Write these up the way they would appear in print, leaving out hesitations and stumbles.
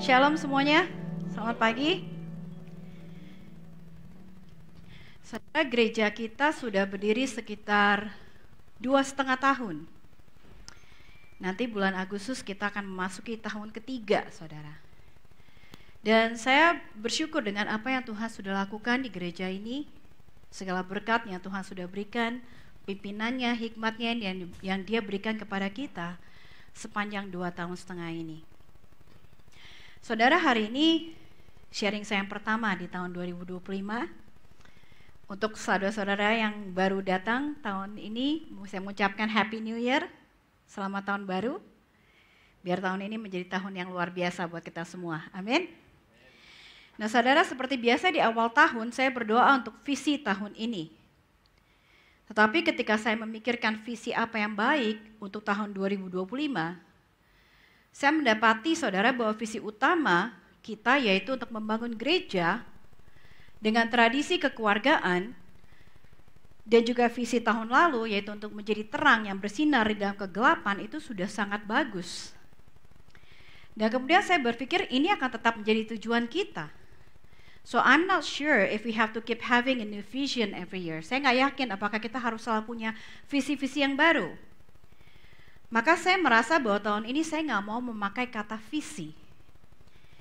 Shalom semuanya, selamat pagi. Saudara, gereja kita sudah berdiri sekitar 2,5 tahun. Nanti bulan Agustus kita akan memasuki tahun ketiga, saudara. Dan saya bersyukur dengan apa yang Tuhan sudah lakukan di gereja ini, segala berkat yang Tuhan sudah berikan, pimpinannya, hikmatnya yang Dia berikan kepada kita sepanjang 2,5 tahun ini. Saudara, hari ini sharing saya yang pertama di tahun 2025. Untuk saudara-saudara yang baru datang tahun ini, saya mengucapkan Happy New Year, selamat tahun baru. Biar tahun ini menjadi tahun yang luar biasa buat kita semua, amin. Nah saudara, seperti biasa di awal tahun saya berdoa untuk visi tahun ini. Tetapi ketika saya memikirkan visi apa yang baik untuk tahun 2025, saya mendapati saudara bahwa visi utama kita yaitu untuk membangun gereja dengan tradisi kekeluargaan, dan juga visi tahun lalu yaitu untuk menjadi terang yang bersinar di dalam kegelapan itu sudah sangat bagus. Dan kemudian saya berpikir ini akan tetap menjadi tujuan kita. So I'm not sure if we have to keep having a new vision every year. Saya nggak yakin apakah kita harus selalu punya visi-visi yang baru. Maka saya merasa bahwa tahun ini saya nggak mau memakai kata visi.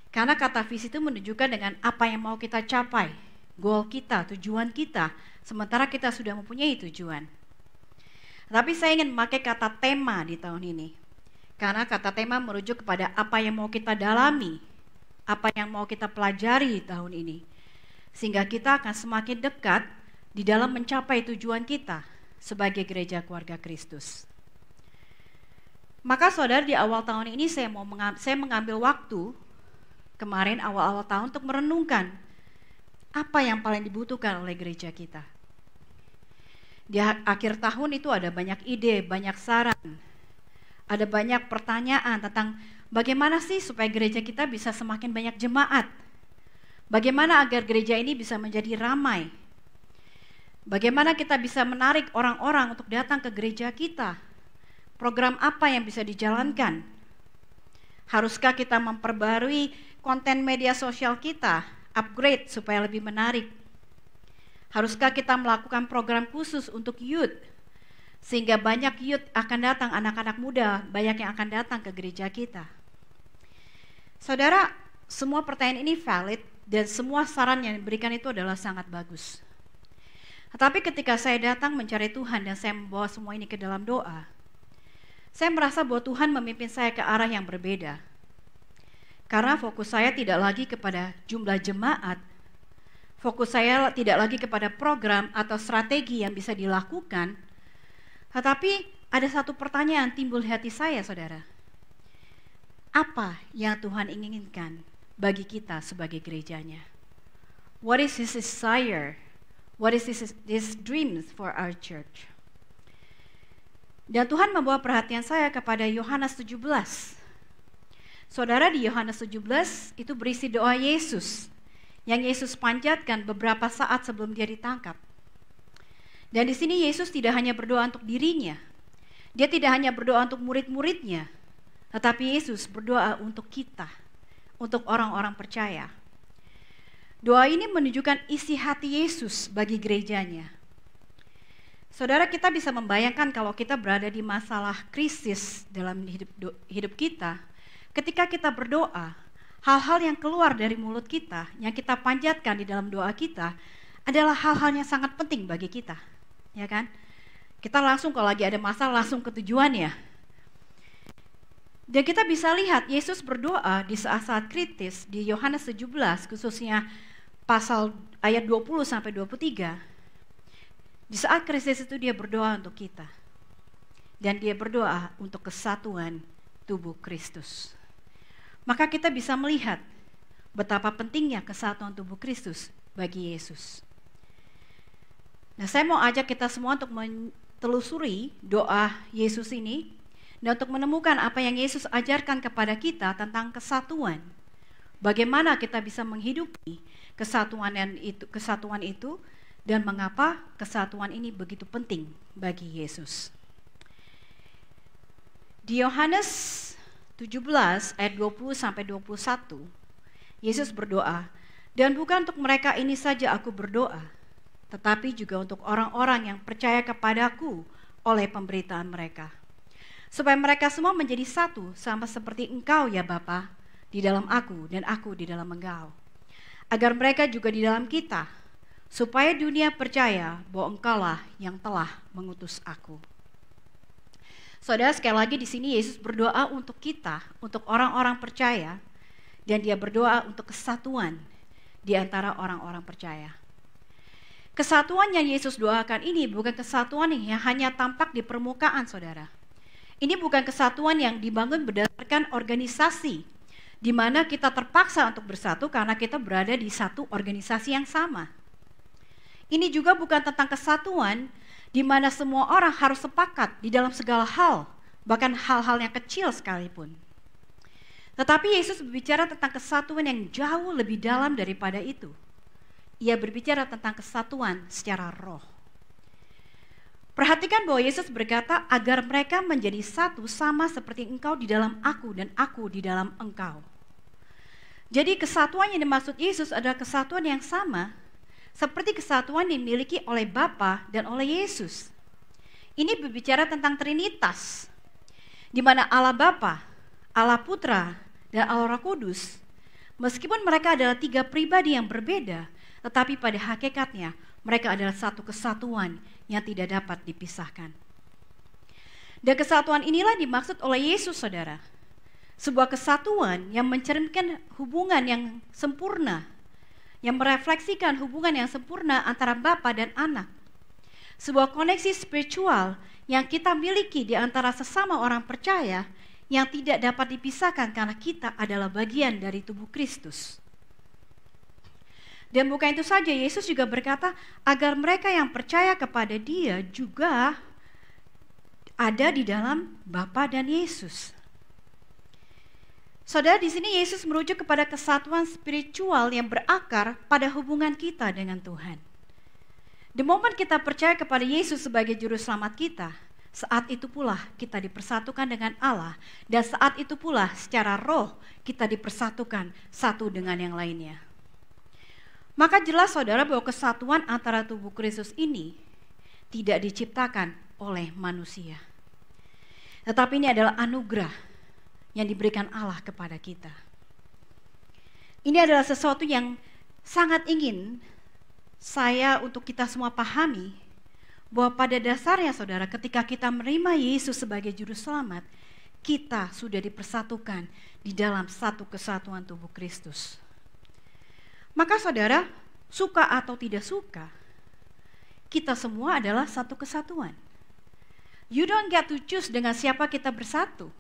Karena kata visi itu menunjukkan dengan apa yang mau kita capai, goal kita, tujuan kita, sementara kita sudah mempunyai tujuan. Tapi saya ingin memakai kata tema di tahun ini. Karena kata tema merujuk kepada apa yang mau kita dalami, apa yang mau kita pelajari di tahun ini. Sehingga kita akan semakin dekat di dalam mencapai tujuan kita sebagai gereja keluarga Kristus. Maka saudara, di awal tahun ini saya mengambil waktu kemarin awal-awal tahun untuk merenungkan apa yang paling dibutuhkan oleh gereja kita. Di akhir tahun itu ada banyak ide, banyak saran, ada banyak pertanyaan tentang bagaimana sih supaya gereja kita bisa semakin banyak jemaat, bagaimana agar gereja ini bisa menjadi ramai, bagaimana kita bisa menarik orang-orang untuk datang ke gereja kita. Program apa yang bisa dijalankan? Haruskah kita memperbarui konten media sosial kita, upgrade supaya lebih menarik? Haruskah kita melakukan program khusus untuk youth, sehingga banyak youth akan datang, anak-anak muda banyak yang akan datang ke gereja kita? Saudara, semua pertanyaan ini valid dan semua saran yang diberikan itu adalah sangat bagus. Tetapi ketika saya datang mencari Tuhan dan saya membawa semua ini ke dalam doa, saya merasa bahwa Tuhan memimpin saya ke arah yang berbeda. Karena fokus saya tidak lagi kepada jumlah jemaat, fokus saya tidak lagi kepada program atau strategi yang bisa dilakukan, tetapi ada satu pertanyaan timbul di hati saya, saudara. Apa yang Tuhan inginkan bagi kita sebagai gerejanya? What is His desire? What is His dreams for our church? Dan Tuhan membawa perhatian saya kepada Yohanes 17. Saudara, di Yohanes 17 itu berisi doa Yesus yang Yesus panjatkan beberapa saat sebelum Dia ditangkap. Dan di sini Yesus tidak hanya berdoa untuk dirinya, Dia tidak hanya berdoa untuk murid-muridnya, tetapi Yesus berdoa untuk kita, untuk orang-orang percaya. Doa ini menunjukkan isi hati Yesus bagi gerejanya. Saudara, kita bisa membayangkan kalau kita berada di masalah krisis dalam hidup kita, ketika kita berdoa, hal-hal yang keluar dari mulut kita, yang kita panjatkan di dalam doa kita, adalah hal-hal yang sangat penting bagi kita, ya kan? Kita langsung kalau lagi ada masalah langsung ke tujuannya. Dan kita bisa lihat Yesus berdoa di saat-saat kritis di Yohanes 17, khususnya pasal ayat 20 sampai 23. Di saat krisis itu Dia berdoa untuk kita. Dan Dia berdoa untuk kesatuan tubuh Kristus. Maka kita bisa melihat betapa pentingnya kesatuan tubuh Kristus bagi Yesus. Nah, saya mau ajak kita semua untuk menelusuri doa Yesus ini dan untuk menemukan apa yang Yesus ajarkan kepada kita tentang kesatuan. Bagaimana kita bisa menghidupi kesatuan itu dan mengapa kesatuan ini begitu penting bagi Yesus. Di Yohanes 17 ayat 20 sampai 21, Yesus berdoa, "Dan bukan untuk mereka ini saja aku berdoa, tetapi juga untuk orang-orang yang percaya kepadaku oleh pemberitaan mereka. Supaya mereka semua menjadi satu, sama seperti Engkau ya Bapa, di dalam aku dan aku di dalam Engkau. Agar mereka juga di dalam kita, supaya dunia percaya bahwa Engkaulah yang telah mengutus aku." Saudara, sekali lagi di sini Yesus berdoa untuk kita, untuk orang-orang percaya, dan dia berdoa untuk kesatuan di antara orang-orang percaya. Kesatuan yang Yesus doakan ini bukan kesatuan yang hanya tampak di permukaan, saudara. Ini bukan kesatuan yang dibangun berdasarkan organisasi, di mana kita terpaksa untuk bersatu karena kita berada di satu organisasi yang sama. Ini juga bukan tentang kesatuan di mana semua orang harus sepakat di dalam segala hal, bahkan hal-hal yang kecil sekalipun. Tetapi Yesus berbicara tentang kesatuan yang jauh lebih dalam daripada itu. Ia berbicara tentang kesatuan secara roh. Perhatikan bahwa Yesus berkata agar mereka menjadi satu sama seperti Engkau di dalam aku dan aku di dalam Engkau. Jadi kesatuan yang dimaksud Yesus adalah kesatuan yang sama seperti kesatuan yang dimiliki oleh Bapa dan oleh Yesus. Ini berbicara tentang Trinitas, di mana Allah Bapa, Allah Putra, dan Allah Roh Kudus, meskipun mereka adalah tiga pribadi yang berbeda, tetapi pada hakikatnya mereka adalah satu kesatuan yang tidak dapat dipisahkan. Dan kesatuan inilah dimaksud oleh Yesus, saudara. Sebuah kesatuan yang mencerminkan hubungan yang sempurna, yang merefleksikan hubungan yang sempurna antara Bapa dan Anak. Sebuah koneksi spiritual yang kita miliki di antara sesama orang percaya yang tidak dapat dipisahkan karena kita adalah bagian dari tubuh Kristus. Dan bukan itu saja, Yesus juga berkata agar mereka yang percaya kepada Dia juga ada di dalam Bapa dan Yesus. Saudara, di sini Yesus merujuk kepada kesatuan spiritual yang berakar pada hubungan kita dengan Tuhan. The moment kita percaya kepada Yesus sebagai juru selamat kita, saat itu pula kita dipersatukan dengan Allah, dan saat itu pula secara roh kita dipersatukan satu dengan yang lainnya. Maka jelas saudara bahwa kesatuan antara tubuh Kristus ini tidak diciptakan oleh manusia, tetapi ini adalah anugerah yang diberikan Allah kepada kita. Ini adalah sesuatu yang sangat ingin saya untuk kita semua pahami, bahwa pada dasarnya saudara, ketika kita menerima Yesus sebagai juru selamat, kita sudah dipersatukan di dalam satu kesatuan tubuh Kristus. Maka saudara, suka atau tidak suka, kita semua adalah satu kesatuan. You don't get to choose dengan siapa kita bersatu.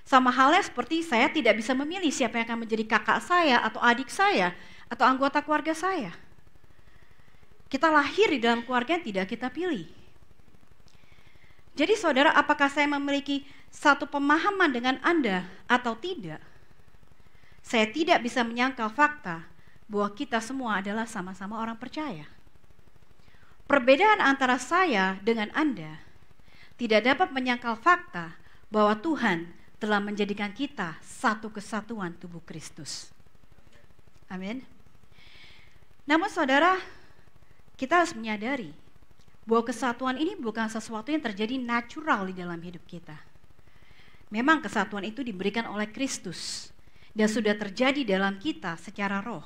Sama halnya seperti saya tidak bisa memilih siapa yang akan menjadi kakak saya atau adik saya atau anggota keluarga saya. Kita lahir di dalam keluarga yang tidak kita pilih. Jadi saudara, apakah saya memiliki satu pemahaman dengan Anda atau tidak? Saya tidak bisa menyangkal fakta bahwa kita semua adalah sama-sama orang percaya. Perbedaan antara saya dengan Anda tidak dapat menyangkal fakta bahwa Tuhan telah menjadikan kita satu kesatuan tubuh Kristus. Amin. Namun saudara, kita harus menyadari bahwa kesatuan ini bukan sesuatu yang terjadi natural di dalam hidup kita. Memang kesatuan itu diberikan oleh Kristus dan sudah terjadi dalam kita secara roh.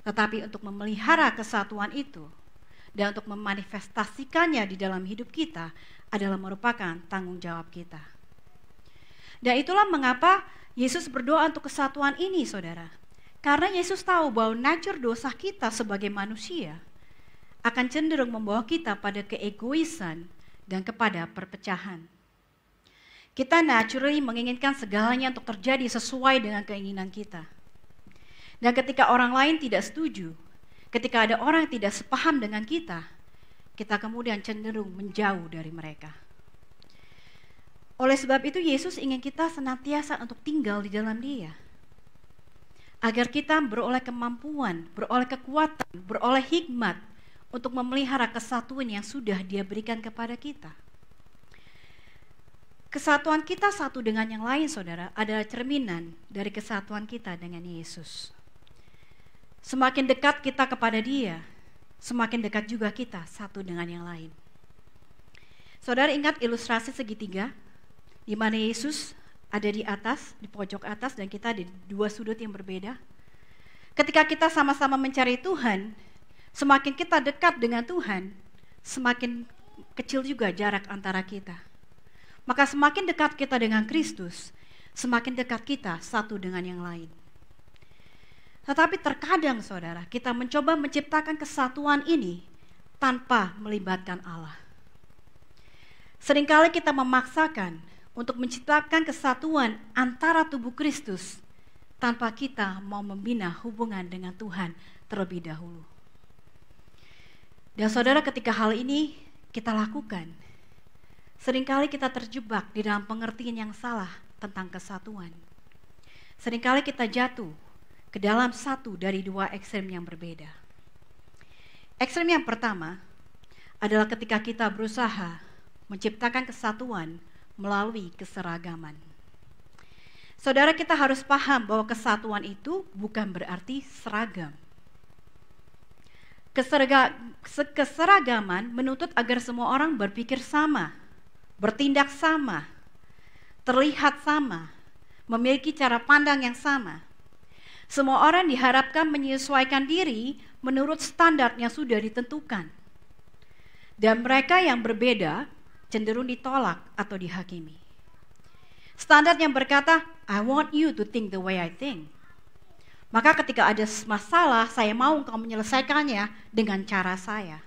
Tetapi untuk memelihara kesatuan itu dan untuk memanifestasikannya di dalam hidup kita adalah merupakan tanggung jawab kita. Dan itulah mengapa Yesus berdoa untuk kesatuan ini, saudara. Karena Yesus tahu bahwa nature dosa kita sebagai manusia akan cenderung membawa kita pada keegoisan dan kepada perpecahan. Kita naturally menginginkan segalanya untuk terjadi sesuai dengan keinginan kita. Dan ketika orang lain tidak setuju, ketika ada orang yang tidak sepaham dengan kita kemudian cenderung menjauh dari mereka. Oleh sebab itu Yesus ingin kita senantiasa untuk tinggal di dalam Dia, agar kita beroleh kemampuan, beroleh kekuatan, beroleh hikmat untuk memelihara kesatuan yang sudah Dia berikan kepada kita. Kesatuan kita satu dengan yang lain, saudara, adalah cerminan dari kesatuan kita dengan Yesus. Semakin dekat kita kepada Dia, semakin dekat juga kita satu dengan yang lain. Saudara ingat ilustrasi segitiga, di mana Yesus ada di atas, di pojok atas, dan kita di dua sudut yang berbeda. Ketika kita sama-sama mencari Tuhan, semakin kita dekat dengan Tuhan, semakin kecil juga jarak antara kita. Maka semakin dekat kita dengan Kristus, semakin dekat kita satu dengan yang lain. Tetapi terkadang, saudara, kita mencoba menciptakan kesatuan ini tanpa melibatkan Allah. Seringkali kita memaksakan untuk menciptakan kesatuan antara tubuh Kristus tanpa kita mau membina hubungan dengan Tuhan terlebih dahulu. Dan saudara, ketika hal ini kita lakukan, seringkali kita terjebak di dalam pengertian yang salah tentang kesatuan. Seringkali kita jatuh ke dalam satu dari dua ekstrem yang berbeda. Ekstrem yang pertama adalah ketika kita berusaha menciptakan kesatuan melalui keseragaman. Saudara, kita harus paham bahwa kesatuan itu bukan berarti seragam. Keseragaman menuntut agar semua orang berpikir sama, bertindak sama, terlihat sama, memiliki cara pandang yang sama. Semua orang diharapkan menyesuaikan diri menurut standar yang sudah ditentukan. Dan mereka yang berbeda cenderung ditolak atau dihakimi. Standar yang berkata, I want you to think the way I think. Maka ketika ada masalah, saya mau engkau menyelesaikannya dengan cara saya.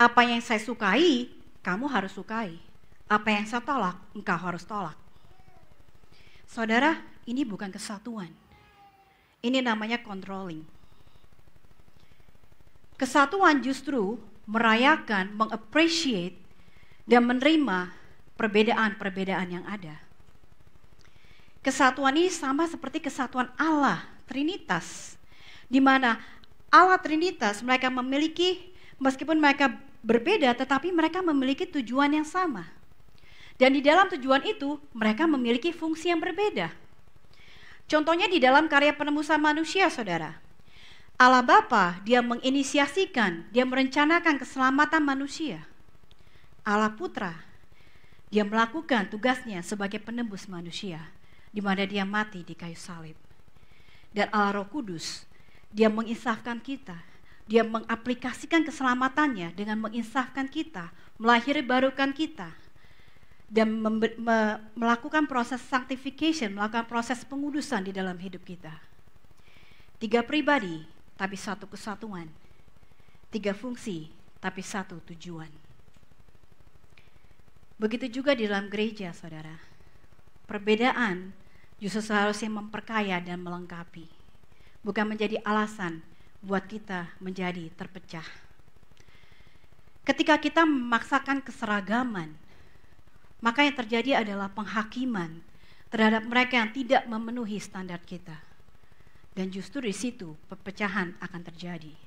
Apa yang saya sukai, kamu harus sukai. Apa yang saya tolak, engkau harus tolak. Saudara, ini bukan kesatuan. Ini namanya controlling. Kesatuan justru merayakan, mengappreciate, dan menerima perbedaan-perbedaan yang ada. Kesatuan ini sama seperti kesatuan Allah, Trinitas, di mana Allah Trinitas mereka memiliki, meskipun mereka berbeda, tetapi mereka memiliki tujuan yang sama. Dan di dalam tujuan itu, mereka memiliki fungsi yang berbeda. Contohnya di dalam karya penebusan manusia, saudara. Allah Bapa, dia menginisiasikan, dia merencanakan keselamatan manusia. Allah Putra, dia melakukan tugasnya sebagai penebus manusia, di mana dia mati di kayu salib. Dan Allah Roh Kudus, dia menginsafkan kita, dia mengaplikasikan keselamatannya dengan menginsafkan kita, melahirkan barukan kita, dan melakukan proses sanctification, melakukan proses pengudusan di dalam hidup kita. 3 pribadi, tapi satu kesatuan. 3 fungsi, tapi satu tujuan. Begitu juga di dalam gereja, saudara. Perbedaan justru seharusnya memperkaya dan melengkapi, bukan menjadi alasan buat kita menjadi terpecah. Ketika kita memaksakan keseragaman, maka yang terjadi adalah penghakiman terhadap mereka yang tidak memenuhi standar kita. Dan justru di situ perpecahan akan terjadi.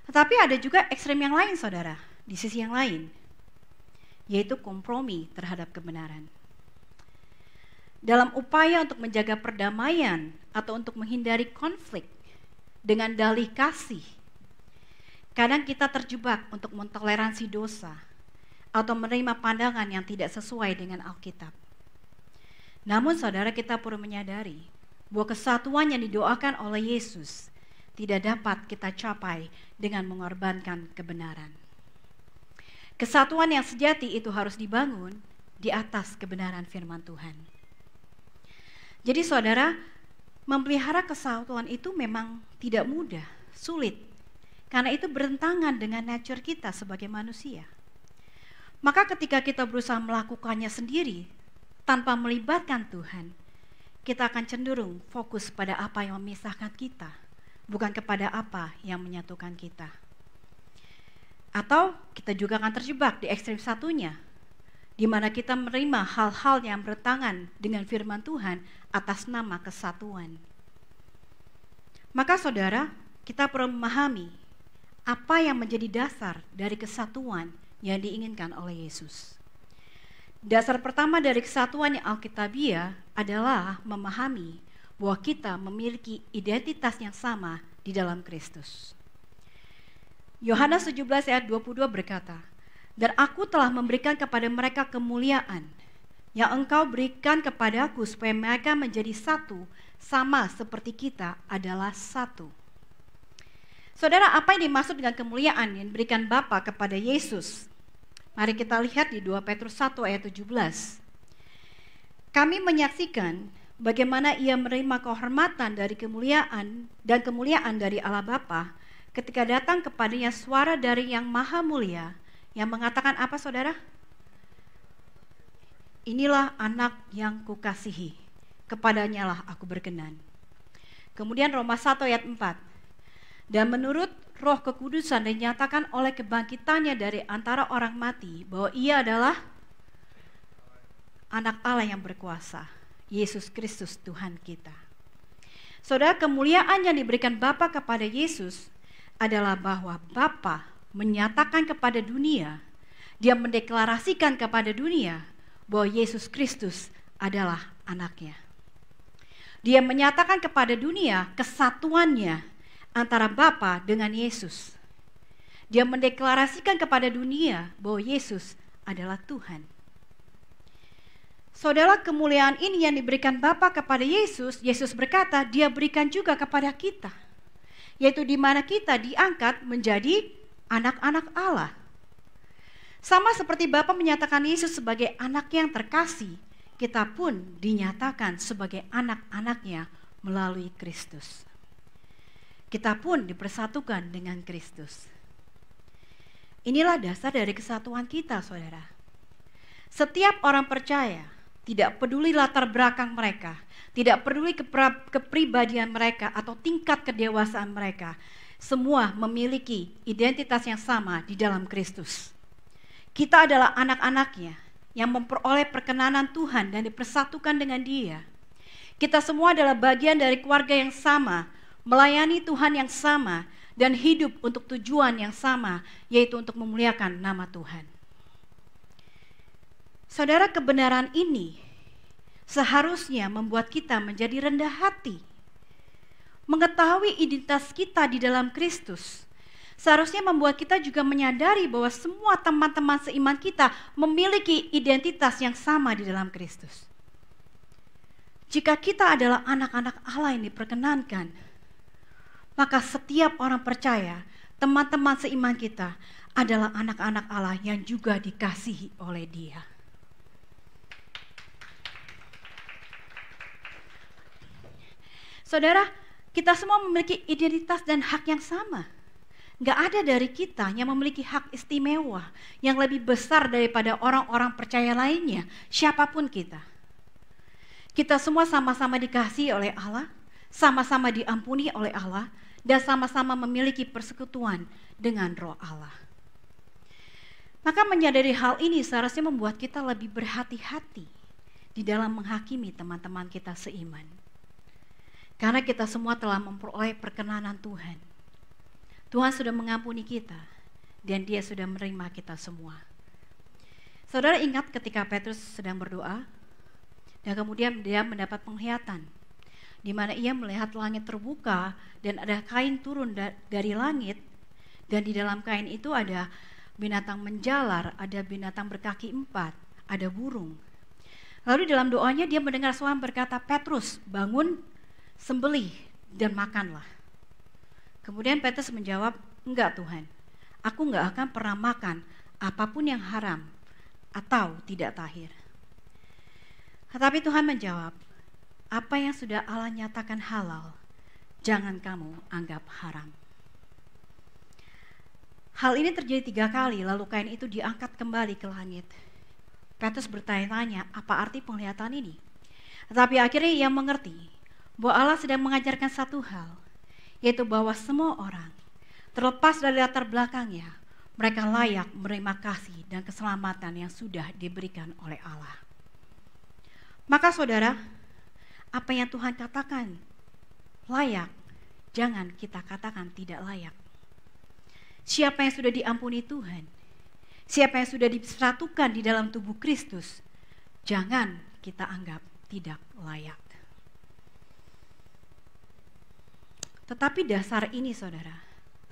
Tetapi ada juga ekstrem yang lain, saudara, di sisi yang lain, yaitu kompromi terhadap kebenaran. Dalam upaya untuk menjaga perdamaian atau untuk menghindari konflik dengan dalih kasih, kadang kita terjebak untuk mentoleransi dosa atau menerima pandangan yang tidak sesuai dengan Alkitab. Namun saudara, kita perlu menyadari bahwa kesatuan yang didoakan oleh Yesus tidak dapat kita capai dengan mengorbankan kebenaran. Kesatuan yang sejati itu harus dibangun di atas kebenaran firman Tuhan. Jadi saudara, memelihara kesatuan itu memang tidak mudah, sulit. Karena itu bertentangan dengan nature kita sebagai manusia. Maka ketika kita berusaha melakukannya sendiri tanpa melibatkan Tuhan, kita akan cenderung fokus pada apa yang memisahkan kita, bukan kepada apa yang menyatukan kita. Atau kita juga akan terjebak di ekstrem satunya, di mana kita menerima hal-hal yang bertentangan dengan firman Tuhan atas nama kesatuan. Maka saudara, kita perlu memahami apa yang menjadi dasar dari kesatuan yang diinginkan oleh Yesus. Dasar pertama dari kesatuan yang alkitabiah adalah memahami bahwa kita memiliki identitas yang sama di dalam Kristus. Yohanes 17 ayat 22 berkata, "Dan aku telah memberikan kepada mereka kemuliaan yang engkau berikan kepadaku supaya mereka menjadi satu, sama seperti kita adalah satu." Saudara, apa yang dimaksud dengan kemuliaan yang diberikan Bapa kepada Yesus? Mari kita lihat di 2 Petrus 1 ayat 17. Kami menyaksikan bagaimana ia menerima kehormatan dari kemuliaan dan kemuliaan dari Allah Bapa ketika datang kepadanya suara dari yang maha mulia yang mengatakan apa, saudara? Inilah anak yang kukasihi, kepadanya lah aku berkenan. Kemudian Roma 1 ayat 4. Dan menurut Roh Kekudusan dinyatakan oleh kebangkitannya dari antara orang mati bahwa ia adalah anak Allah yang berkuasa, Yesus Kristus Tuhan kita. Saudara, kemuliaan yang diberikan Bapa kepada Yesus adalah bahwa Bapa menyatakan kepada dunia, dia mendeklarasikan kepada dunia bahwa Yesus Kristus adalah anaknya. Dia menyatakan kepada dunia kesatuannya antara Bapa dengan Yesus. Dia mendeklarasikan kepada dunia bahwa Yesus adalah Tuhan. Saudara, kemuliaan ini yang diberikan Bapa kepada Yesus, Yesus berkata dia berikan juga kepada kita. Yaitu di mana kita diangkat menjadi anak-anak Allah. Sama seperti Bapa menyatakan Yesus sebagai anak yang terkasih, kita pun dinyatakan sebagai anak-anaknya melalui Kristus. Kita pun dipersatukan dengan Kristus. Inilah dasar dari kesatuan kita, saudara. Setiap orang percaya, tidak peduli latar belakang mereka, tidak peduli kepribadian mereka atau tingkat kedewasaan mereka, semua memiliki identitas yang sama di dalam Kristus. Kita adalah anak-anaknya yang memperoleh perkenanan Tuhan dan dipersatukan dengan Dia. Kita semua adalah bagian dari keluarga yang sama, melayani Tuhan yang sama, dan hidup untuk tujuan yang sama, yaitu untuk memuliakan nama Tuhan. Saudara, kebenaran ini seharusnya membuat kita menjadi rendah hati. Mengetahui identitas kita di dalam Kristus seharusnya membuat kita juga menyadari bahwa semua teman-teman seiman kita memiliki identitas yang sama di dalam Kristus. Jika kita adalah anak-anak Allah yang diperkenankan, maka setiap orang percaya, teman-teman seiman kita adalah anak-anak Allah yang juga dikasihi oleh Dia. Saudara, kita semua memiliki identitas dan hak yang sama. Gak ada dari kita yang memiliki hak istimewa yang lebih besar daripada orang-orang percaya lainnya, siapapun kita. Kita semua sama-sama dikasihi oleh Allah, sama-sama diampuni oleh Allah, dan sama-sama memiliki persekutuan dengan Roh Allah. Maka menyadari hal ini seharusnya membuat kita lebih berhati-hati di dalam menghakimi teman-teman kita seiman. Karena kita semua telah memperoleh perkenanan Tuhan. Tuhan sudah mengampuni kita dan Dia sudah menerima kita semua. Saudara ingat ketika Petrus sedang berdoa dan kemudian dia mendapat penglihatan di mana ia melihat langit terbuka dan ada kain turun dari langit, dan di dalam kain itu ada binatang menjalar, ada binatang berkaki 4, ada burung. Lalu dalam doanya dia mendengar suara berkata, "Petrus, bangun, sembelih dan makanlah." Kemudian Petrus menjawab, "Enggak Tuhan, aku enggak akan pernah makan apapun yang haram atau tidak tahir." Tetapi Tuhan menjawab, "Apa yang sudah Allah nyatakan halal, jangan kamu anggap haram." Hal ini terjadi 3 kali, lalu kain itu diangkat kembali ke langit. Petrus bertanya-tanya, apa arti penglihatan ini? Tetapi akhirnya ia mengerti bahwa Allah sedang mengajarkan satu hal, yaitu bahwa semua orang, terlepas dari latar belakangnya, mereka layak menerima kasih dan keselamatan yang sudah diberikan oleh Allah. Maka saudara, apa yang Tuhan katakan layak, jangan kita katakan tidak layak. Siapa yang sudah diampuni Tuhan, siapa yang sudah disatukan di dalam tubuh Kristus, jangan kita anggap tidak layak. Tetapi dasar ini, saudara,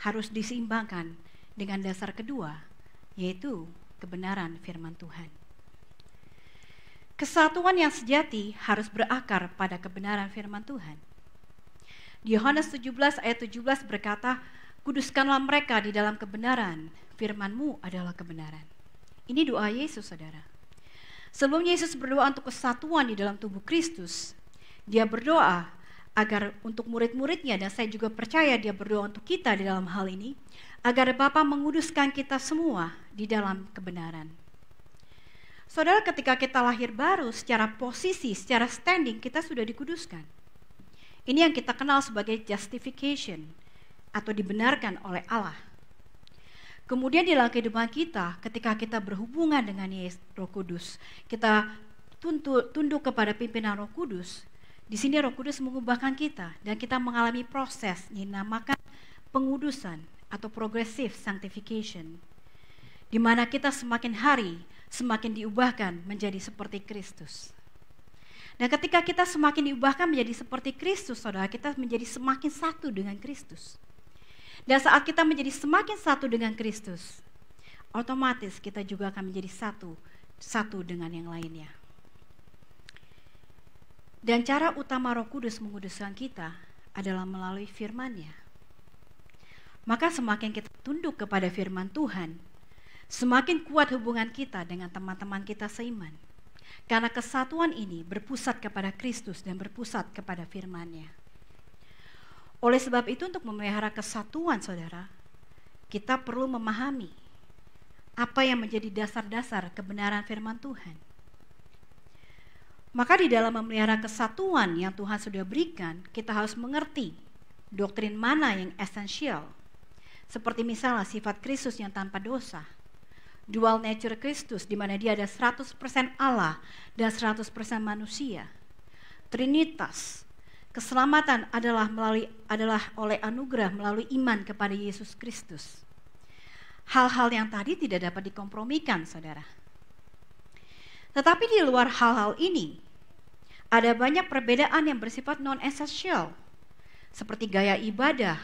harus diseimbangkan dengan dasar kedua, yaitu kebenaran firman Tuhan. Kesatuan yang sejati harus berakar pada kebenaran firman Tuhan. Di Yohanes 17 ayat 17 berkata, kuduskanlah mereka di dalam kebenaran, firman-Mu adalah kebenaran. Ini doa Yesus, saudara. Sebelum Yesus berdoa untuk kesatuan di dalam tubuh Kristus, dia berdoa agar untuk murid-muridnya, dan saya juga percaya dia berdoa untuk kita di dalam hal ini, agar Bapa menguduskan kita semua di dalam kebenaran. Saudara, ketika kita lahir baru, secara posisi, secara standing, kita sudah dikuduskan. Ini yang kita kenal sebagai justification, atau dibenarkan oleh Allah. Kemudian di dalam kehidupan kita, ketika kita berhubungan dengan Roh Kudus, kita tunduk kepada pimpinan Roh Kudus. Di sini Roh Kudus mengubahkan kita, dan kita mengalami proses yang dinamakan pengudusan atau progressive sanctification, di mana kita semakin hari semakin diubahkan menjadi seperti Kristus. Dan ketika kita semakin diubahkan menjadi seperti Kristus, saudara, kita menjadi semakin satu dengan Kristus. Dan saat kita menjadi semakin satu dengan Kristus, otomatis kita juga akan menjadi satu dengan yang lainnya. Dan cara utama Roh Kudus menguduskan kita adalah melalui firman-Nya. Maka semakin kita tunduk kepada firman Tuhan, semakin kuat hubungan kita dengan teman-teman kita seiman. Karena kesatuan ini berpusat kepada Kristus dan berpusat kepada firman-Nya. Oleh sebab itu, untuk memelihara kesatuan, saudara, kita perlu memahami apa yang menjadi dasar-dasar kebenaran firman Tuhan. Maka di dalam memelihara kesatuan yang Tuhan sudah berikan, kita harus mengerti doktrin mana yang esensial. Seperti misalnya sifat Kristus yang tanpa dosa, dual nature Kristus di mana dia ada 100% Allah dan 100% manusia. Trinitas, keselamatan adalah oleh anugerah melalui iman kepada Yesus Kristus. Hal-hal yang tadi tidak dapat dikompromikan, saudara. Tetapi di luar hal-hal ini, ada banyak perbedaan yang bersifat non-esensial, seperti gaya ibadah,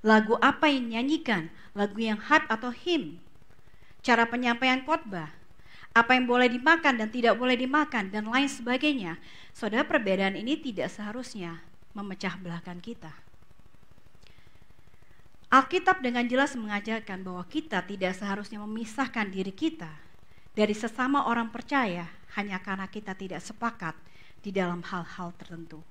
lagu apa yang dinyanyikan, lagu yang hype atau hymn, cara penyampaian khotbah, apa yang boleh dimakan dan tidak boleh dimakan, dan lain sebagainya. Saudara, perbedaan ini tidak seharusnya memecah belahkan kita. Alkitab dengan jelas mengajarkan bahwa kita tidak seharusnya memisahkan diri kita dari sesama orang percaya hanya karena kita tidak sepakat di dalam hal-hal tertentu.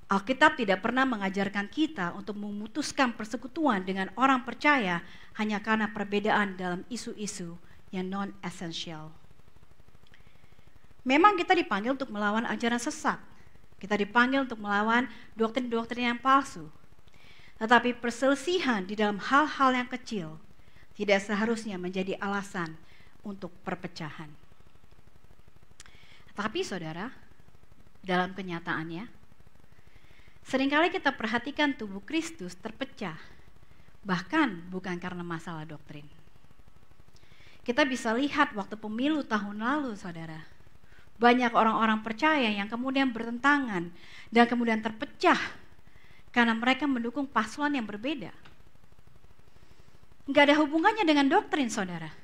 Alkitab tidak pernah mengajarkan kita untuk memutuskan persekutuan dengan orang percaya hanya karena perbedaan dalam isu-isu yang non-esensial. Memang kita dipanggil untuk melawan ajaran sesat. Kita dipanggil untuk melawan doktrin-doktrin yang palsu. Tetapi perselisihan di dalam hal-hal yang kecil tidak seharusnya menjadi alasan untuk perpecahan. Tapi saudara, dalam kenyataannya, seringkali kita perhatikan tubuh Kristus terpecah, bahkan bukan karena masalah doktrin. Kita bisa lihat waktu pemilu tahun lalu, saudara, banyak orang-orang percaya yang kemudian bertentangan dan kemudian terpecah karena mereka mendukung paslon yang berbeda. Nggak ada hubungannya dengan doktrin, saudara,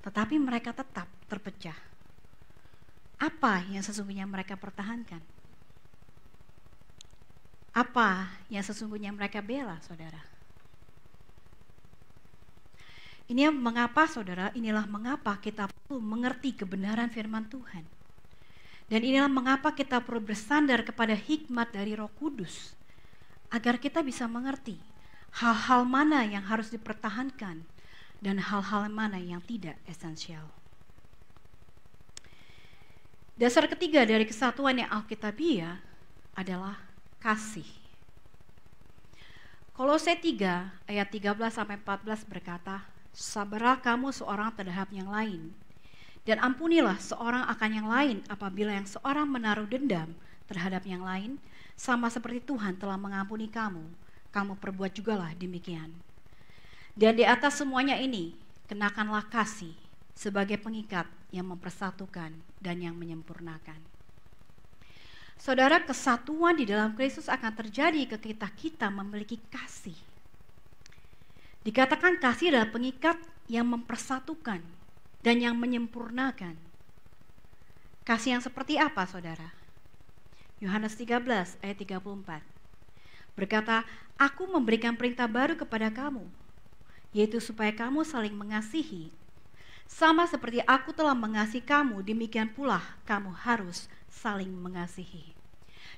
tetapi mereka tetap terpecah. Apa yang sesungguhnya mereka pertahankan? Apa yang sesungguhnya mereka bela, saudara? Inilah mengapa kita perlu mengerti kebenaran firman Tuhan. Dan inilah mengapa kita perlu bersandar kepada hikmat dari Roh Kudus, agar kita bisa mengerti hal-hal mana yang harus dipertahankan dan hal-hal mana yang tidak esensial. Dasar ketiga dari kesatuan yang alkitabiah adalah kasih. Kolose 3 ayat 13-14 berkata, sabarlah kamu seorang terhadap yang lain, dan ampunilah seorang akan yang lain apabila yang seorang menaruh dendam terhadap yang lain, sama seperti Tuhan telah mengampuni kamu, kamu perbuat jugalah demikian. Dan di atas semuanya ini, kenakanlah kasih, sebagai pengikat yang mempersatukan dan yang menyempurnakan. Saudara, kesatuan di dalam Kristus akan terjadi ketika kita memiliki kasih. Dikatakan kasih adalah pengikat yang mempersatukan dan yang menyempurnakan. Kasih yang seperti apa, saudara? Yohanes 13 ayat 34 berkata, "Aku memberikan perintah baru kepada kamu, yaitu supaya kamu saling mengasihi. Sama seperti aku telah mengasihi kamu, demikian pula kamu harus saling mengasihi."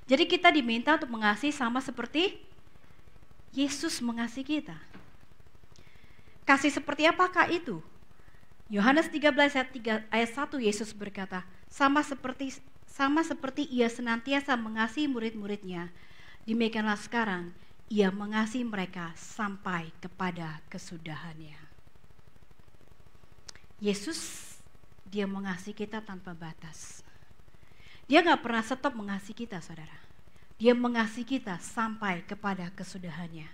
Jadi kita diminta untuk mengasihi sama seperti Yesus mengasihi kita. Kasih seperti apakah itu? Yohanes 13 ayat 1 Yesus berkata, sama seperti ia senantiasa mengasihi murid-muridnya, demikianlah sekarang ia mengasihi mereka sampai kepada kesudahannya. Yesus, dia mengasihi kita tanpa batas. Dia gak pernah stop mengasihi kita, saudara. Dia mengasihi kita sampai kepada kesudahannya.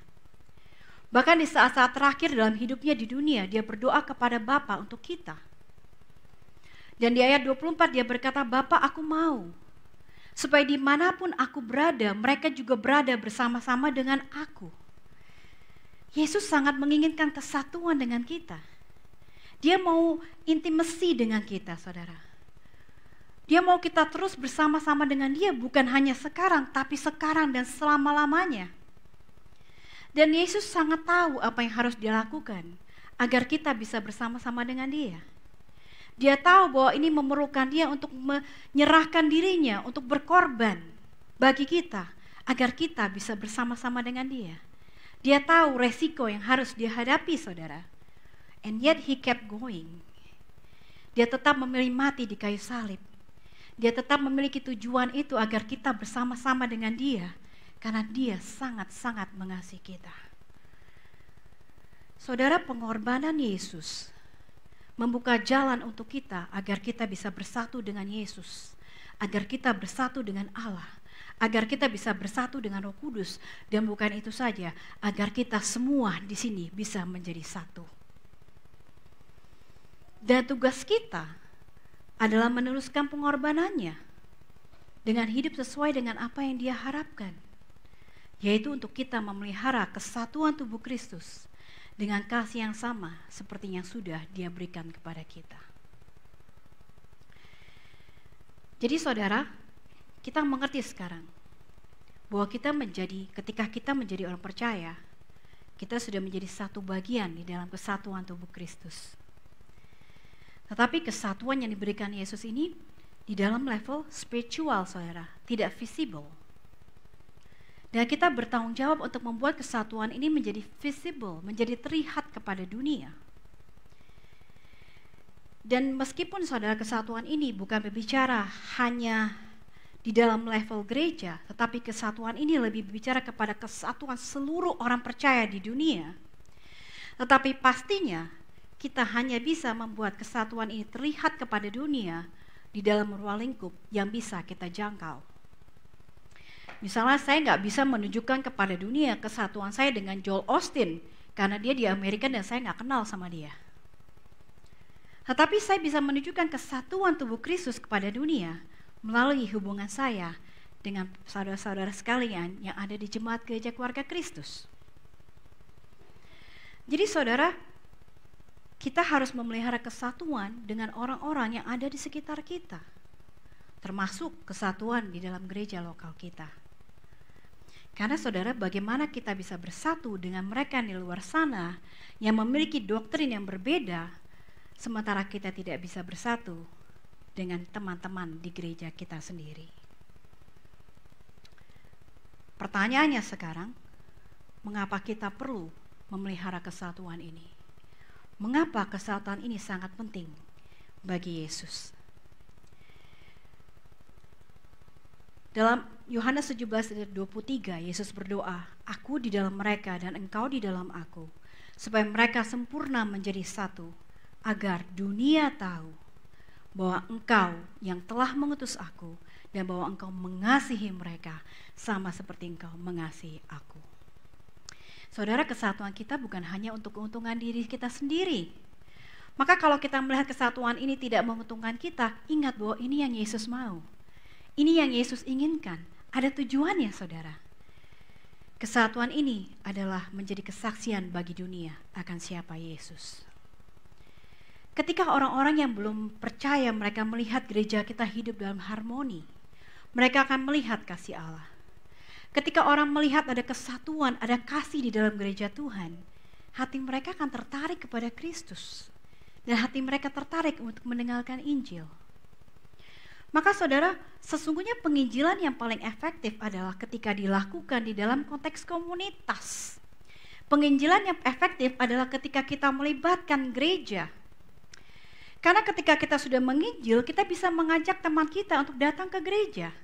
Bahkan di saat-saat terakhir dalam hidupnya di dunia, dia berdoa kepada Bapa untuk kita. Dan di ayat 24 dia berkata, "Bapa, aku mau supaya dimanapun aku berada, mereka juga berada bersama-sama dengan aku." Yesus sangat menginginkan kesatuan dengan kita. Dia mau intimasi dengan kita, saudara. Dia mau kita terus bersama-sama dengan dia, bukan hanya sekarang, tapi sekarang dan selama-lamanya. Dan Yesus sangat tahu apa yang harus dilakukan agar kita bisa bersama-sama dengan dia. Dia tahu bahwa ini memerlukan dia untuk menyerahkan dirinya, untuk berkorban bagi kita, agar kita bisa bersama-sama dengan dia. Dia tahu resiko yang harus dia hadapi, saudara. And yet he kept going. Dia tetap memilih mati di kayu salib. Dia tetap memiliki tujuan itu agar kita bersama-sama dengan dia, karena dia sangat-sangat mengasihi kita. Saudara, pengorbanan Yesus membuka jalan untuk kita agar kita bisa bersatu dengan Yesus, agar kita bersatu dengan Allah, agar kita bisa bersatu dengan Roh Kudus, dan bukan itu saja, agar kita semua di sini bisa menjadi satu. Dan tugas kita adalah meneruskan pengorbanannya dengan hidup sesuai dengan apa yang dia harapkan, yaitu untuk kita memelihara kesatuan tubuh Kristus dengan kasih yang sama seperti yang sudah dia berikan kepada kita. Jadi saudara, kita mengerti sekarang bahwa ketika kita menjadi orang percaya, kita sudah menjadi satu bagian di dalam kesatuan tubuh Kristus. Tetapi kesatuan yang diberikan Yesus ini di dalam level spiritual, saudara, tidak visible. Dan kita bertanggung jawab untuk membuat kesatuan ini menjadi visible, menjadi terlihat kepada dunia. Dan meskipun saudara, kesatuan ini bukan berbicara hanya di dalam level gereja, tetapi kesatuan ini lebih berbicara kepada kesatuan seluruh orang percaya di dunia. Tetapi pastinya kita hanya bisa membuat kesatuan ini terlihat kepada dunia di dalam ruang lingkup yang bisa kita jangkau. Misalnya saya nggak bisa menunjukkan kepada dunia kesatuan saya dengan Joel Osteen karena dia di Amerika dan saya nggak kenal sama dia. Tetapi saya bisa menunjukkan kesatuan tubuh Kristus kepada dunia melalui hubungan saya dengan saudara-saudara sekalian yang ada di jemaat gereja keluarga Kristus. Jadi saudara, kita harus memelihara kesatuan dengan orang-orang yang ada di sekitar kita, termasuk kesatuan di dalam gereja lokal kita. Karena saudara, bagaimana kita bisa bersatu dengan mereka di luar sana yang memiliki doktrin yang berbeda, sementara kita tidak bisa bersatu dengan teman-teman di gereja kita sendiri. Pertanyaannya sekarang, mengapa kita perlu memelihara kesatuan ini? Mengapa kesatuan ini sangat penting bagi Yesus? Dalam Yohanes 17:23, Yesus berdoa, "Aku di dalam mereka dan engkau di dalam aku, supaya mereka sempurna menjadi satu, agar dunia tahu bahwa engkau yang telah mengutus aku dan bahwa engkau mengasihi mereka sama seperti engkau mengasihi aku." Saudara, kesatuan kita bukan hanya untuk keuntungan diri kita sendiri. Maka kalau kita melihat kesatuan ini tidak menguntungkan kita, ingat bahwa ini yang Yesus mau. Ini yang Yesus inginkan. Ada tujuannya, saudara. Kesatuan ini adalah menjadi kesaksian bagi dunia akan siapa Yesus. Ketika orang-orang yang belum percaya, mereka melihat gereja kita hidup dalam harmoni, mereka akan melihat kasih Allah. Ketika orang melihat ada kesatuan, ada kasih di dalam gereja Tuhan, hati mereka akan tertarik kepada Kristus. Dan hati mereka tertarik untuk mendengarkan Injil. Maka saudara, sesungguhnya penginjilan yang paling efektif adalah ketika dilakukan di dalam konteks komunitas. Penginjilan yang efektif adalah ketika kita melibatkan gereja. Karena ketika kita sudah menginjil, kita bisa mengajak teman kita untuk datang ke gereja.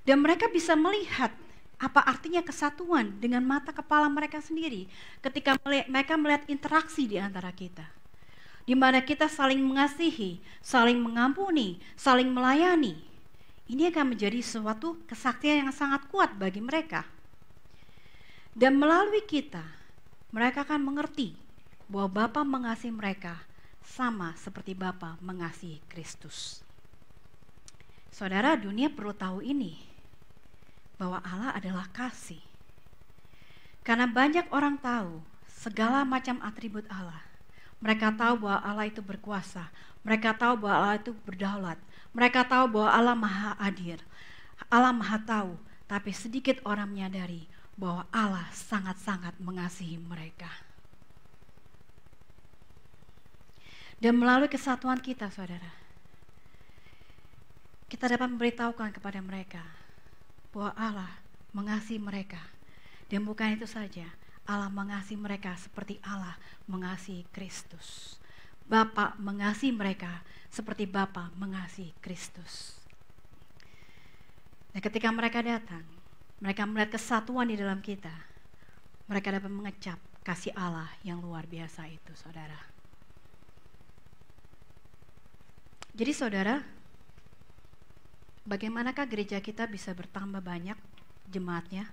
Dan mereka bisa melihat apa artinya kesatuan dengan mata kepala mereka sendiri ketika mereka melihat interaksi di antara kita. Di mana kita saling mengasihi, saling mengampuni, saling melayani. Ini akan menjadi suatu kesaksian yang sangat kuat bagi mereka. Dan melalui kita, mereka akan mengerti bahwa Bapa mengasihi mereka sama seperti Bapa mengasihi Kristus. Saudara, dunia perlu tahu ini, bahwa Allah adalah kasih. Karena banyak orang tahu segala macam atribut Allah. Mereka tahu bahwa Allah itu berkuasa. Mereka tahu bahwa Allah itu berdaulat. Mereka tahu bahwa Allah Maha Adil. Allah Maha tahu. Tapi sedikit orang menyadari bahwa Allah sangat-sangat mengasihi mereka. Dan melalui kesatuan kita, saudara, kita dapat memberitahukan kepada mereka bahwa Allah mengasihi mereka. Dan bukan itu saja, Allah mengasihi mereka seperti Allah mengasihi Kristus. Bapa mengasihi mereka seperti Bapa mengasihi Kristus. Dan ketika mereka datang, mereka melihat kesatuan di dalam kita, mereka dapat mengecap kasih Allah yang luar biasa itu, saudara. Jadi saudara, bagaimanakah gereja kita bisa bertambah banyak jemaatnya?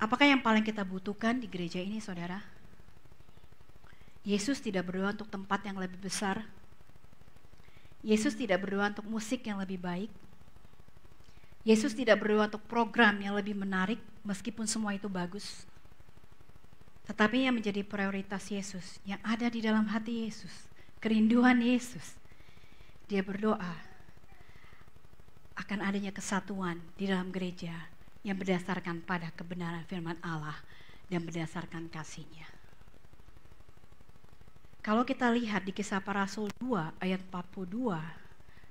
Apakah yang paling kita butuhkan di gereja ini, saudara? Yesus tidak berdoa untuk tempat yang lebih besar. Yesus tidak berdoa untuk musik yang lebih baik. Yesus tidak berdoa untuk program yang lebih menarik, meskipun semua itu bagus. Tetapi yang menjadi prioritas Yesus, yang ada di dalam hati Yesus, kerinduan Yesus, dia berdoa akan adanya kesatuan di dalam gereja yang berdasarkan pada kebenaran firman Allah dan berdasarkan kasih-Nya. Kalau kita lihat di Kisah Para Rasul 2 ayat 42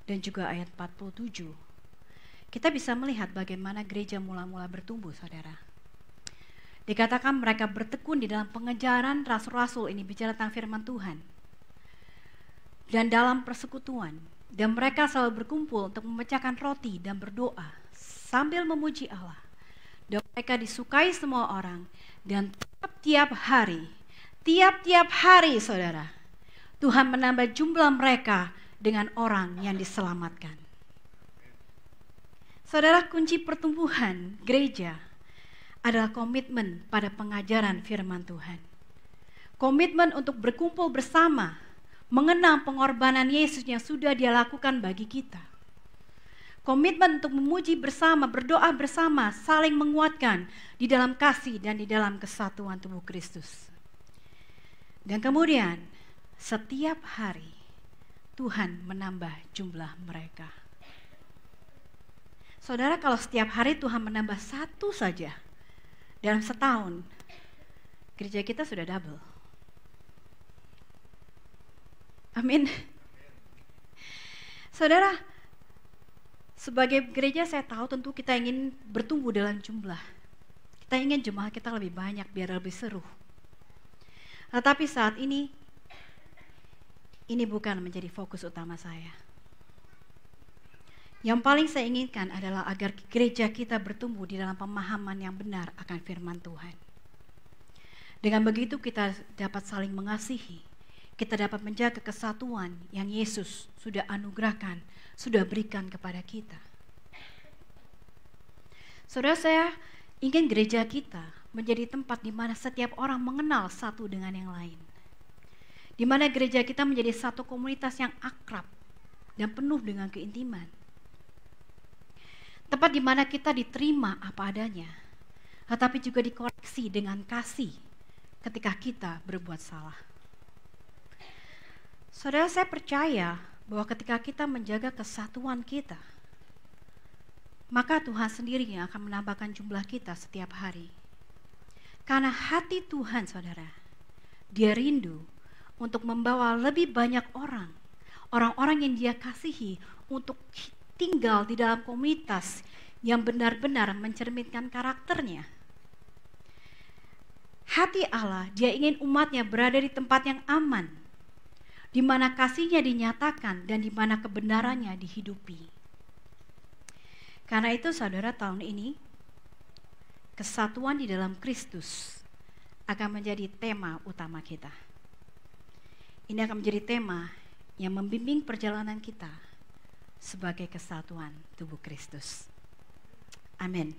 dan juga ayat 47, kita bisa melihat bagaimana gereja mula-mula bertumbuh, saudara. Dikatakan mereka bertekun di dalam pengejaran rasul-rasul, ini bicara tentang firman Tuhan. Dan dalam persekutuan, dan mereka selalu berkumpul untuk memecahkan roti dan berdoa sambil memuji Allah. Dan mereka disukai semua orang. Dan tiap-tiap hari saudara, Tuhan menambah jumlah mereka dengan orang yang diselamatkan. Saudara, kunci pertumbuhan gereja adalah komitmen pada pengajaran firman Tuhan. Komitmen untuk berkumpul bersama, mengenang pengorbanan Yesus yang sudah Dia lakukan bagi kita. Komitmen untuk memuji bersama, berdoa bersama, saling menguatkan di dalam kasih dan di dalam kesatuan tubuh Kristus. Dan kemudian setiap hari Tuhan menambah jumlah mereka. Saudara, kalau setiap hari Tuhan menambah satu saja dalam setahun, gereja kita sudah double. Amin. Saudara, sebagai gereja saya tahu tentu kita ingin bertumbuh dalam jumlah. Kita ingin jemaat kita lebih banyak biar lebih seru. Tetapi saat ini bukan menjadi fokus utama saya. Yang paling saya inginkan adalah agar gereja kita bertumbuh di dalam pemahaman yang benar akan firman Tuhan. Dengan begitu kita dapat saling mengasihi. Kita dapat menjaga kesatuan yang Yesus sudah anugerahkan, sudah berikan kepada kita. Saudara, saya ingin gereja kita menjadi tempat di mana setiap orang mengenal satu dengan yang lain. di mana gereja kita menjadi satu komunitas yang akrab dan penuh dengan keintiman. Tempat di mana kita diterima apa adanya, tetapi juga dikoreksi dengan kasih ketika kita berbuat salah. Saudara, saya percaya bahwa ketika kita menjaga kesatuan kita, maka Tuhan sendiri yang akan menambahkan jumlah kita setiap hari. Karena hati Tuhan, saudara, Dia rindu untuk membawa lebih banyak orang-orang yang Dia kasihi untuk tinggal di dalam komunitas yang benar-benar mencerminkan karakternya. Hati Allah, Dia ingin umatnya berada di tempat yang aman, di mana kasih-Nya dinyatakan dan di mana kebenarannya dihidupi. Karena itu saudara, tahun ini kesatuan di dalam Kristus akan menjadi tema utama kita. Ini akan menjadi tema yang membimbing perjalanan kita sebagai kesatuan tubuh Kristus. Amin.